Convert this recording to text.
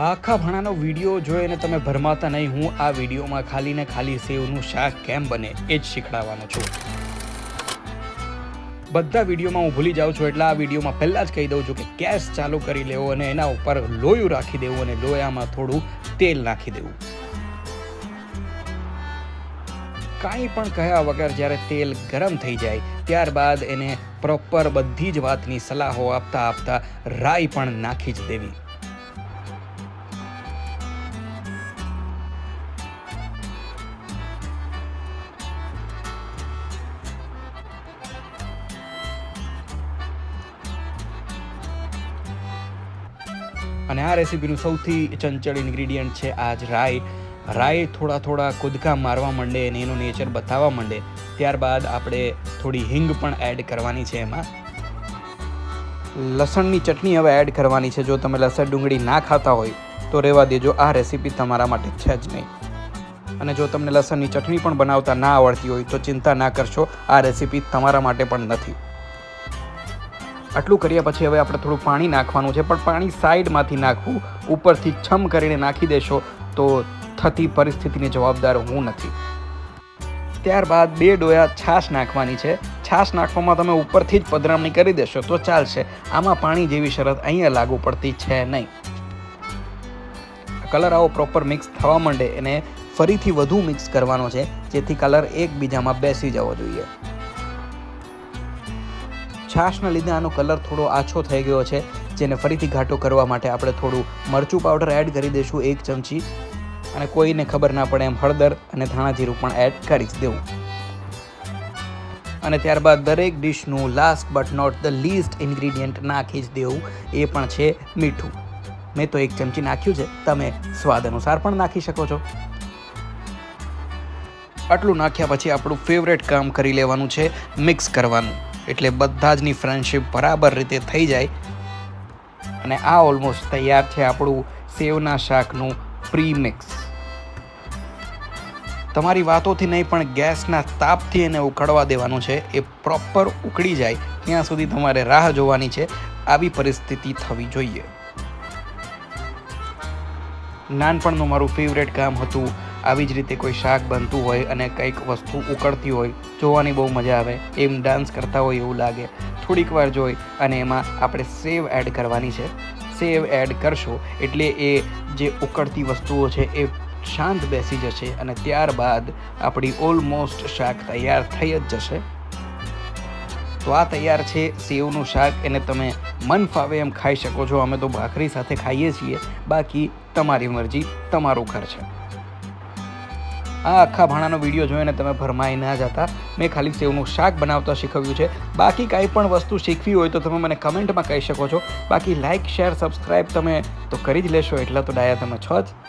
આખા ભાણાનો વિડીયો જોઈને તમે ભરમાતા નહીં. હું આ વિડીયોમાં ખાલી ને ખાલી સેવનું શાક કેમ બને એ જ શીખડાવવાનો છું. બધા વિડીયોમાં હું ભૂલી જાઉં છું એટલે આ વિડીયોમાં પહેલાં જ કહી દઉં છું કે ગેસ ચાલુ કરી લેવો અને એના ઉપર લોયું રાખી દેવું અને લોયામાં થોડું તેલ નાખી દેવું. કાંઈ પણ કહ્યા વગર જ્યારે તેલ ગરમ થઈ જાય ત્યારબાદ એને પ્રોપર બધી જ વાતની સલાહો આપતા આપતા રાઈ પણ નાખી જ દેવી. અને આ રેસીપીનું સૌથી ચંચળ ઇન્ગ્રીડિયન્ટ છે આજ રાઈ. રાઈ થોડા કૂદકા મારવા માંડે અને એનું નેચર બતાવવા માંડે ત્યારબાદ આપણે થોડી હિંગ પણ એડ કરવાની છે. એમાં લસણની ચટણી હવે એડ કરવાની છે. જો તમે લસણ ડુંગળી ના ખાતા હોય તો રહેવા દેજો, આ રેસીપી તમારા માટે છે જ નહીં. અને જો તમને લસણની ચટણી પણ બનાવતા ના આવડતી હોય તો ચિંતા ના કરશો, આ રેસીપી તમારા માટે પણ નથી. આટલું કર્યા પછી હવે આપણે થોડું પાણી નાખવાનું છે, પણ પાણી સાઈડમાંથી નાખવું. ઉપરથી છમ કરીને નાખી દેશો તો થતી પરિસ્થિતિની જવાબદાર હું નથી. ત્યારબાદ 2 ડોયા છાશ નાખવાની છે. છાશ નાખવામાં તમે ઉપરથી જ પધરામણી કરી દેશો તો ચાલશે. આમાં પાણી જેવી શરત અહીંયા લાગુ પડતી છે નહીં. કલર આવો પ્રોપર મિક્સ થવા માંડે એને ફરીથી વધુ મિક્સ કરવાનો છે જેથી કલર એકબીજામાં બેસી જવો જોઈએ. છાશના લીધે આનો કલર થોડો આછો થઈ ગયો છે, જેને ફરીથી ઘાટો કરવા માટે આપણે થોડું મરચું પાવડર એડ કરી દઈશું 1 ચમચી. અને કોઈને ખબર ના પડે એમ હળદર અને ધાણા જીરું પણ એડ કરી જ દેવું. અને ત્યારબાદ દરેક ડિશનું last but not the least ingredient નાખી જ દેવું, એ પણ છે મીઠું. મેં તો 1 ચમચી નાખ્યું છે, તમે સ્વાદ અનુસાર પણ નાખી શકો છો. આટલું નાખ્યા પછી આપણું ફેવરેટ કામ કરી લેવાનું છે, મિક્સ કરવાનું. એટલે બધા જની ફ્રેન્ડશિપ બરાબર રીતે થઈ જાય. અને આ ઓલમોસ્ટ તૈયાર છે આપણું સેવના શાકનું પ્રીમિક્સ. તમારી વાતોથી નહીં પણ ગેસના તાપથી એને ઉકળવા દેવાનું છે. એ પ્રોપર ઉકળી જાય ત્યાં સુધી તમારે રાહ જોવાની છે. આવી પરિસ્થિતિ થવી જોઈએ. નાનપણનું મારું ફેવરેટ કામ હતું. આવી જ રીતે કોઈ શાક બનતું હોય અને કંઈક વસ્તુ ઉકળતી હોય, જોવાની બહુ મજા આવે. એમ ડાન્સ કરતા હોય એવું લાગે. થોડીક વાર જોઈ અને એમાં આપણે સેવ એડ કરવાની છે. સેવ એડ કરશો એટલે એ જે ઉકળતી વસ્તુઓ છે એ શાંત બેસી જશે અને ત્યારબાદ આપણી ઓલમોસ્ટ શાક તૈયાર થઈ જ જશે. તો આ તૈયાર છે સેવનું શાક. એને તમે મન ફાવે એમ ખાઈ શકો છો. અમે તો ભાખરી સાથે ખાઈએ છીએ, બાકી તમારી મરજી, તમારું ઘર છે. આ આખા ભાણાનો વિડીયો જોઈને તમે ભરમાઈ ના જતા. મેં ખાલી સેવનું શાક બનાવતા શીખવ્યું છે. બાકી કાંઈ પણ વસ્તુ શીખવી હોય તો તમે મને કમેન્ટમાં કહી શકો છો. બાકી લાઇક, શેર, સબસ્ક્રાઈબ તમે તો કરી જ લેશો, એટલા તો ડાયા તમે છો જ.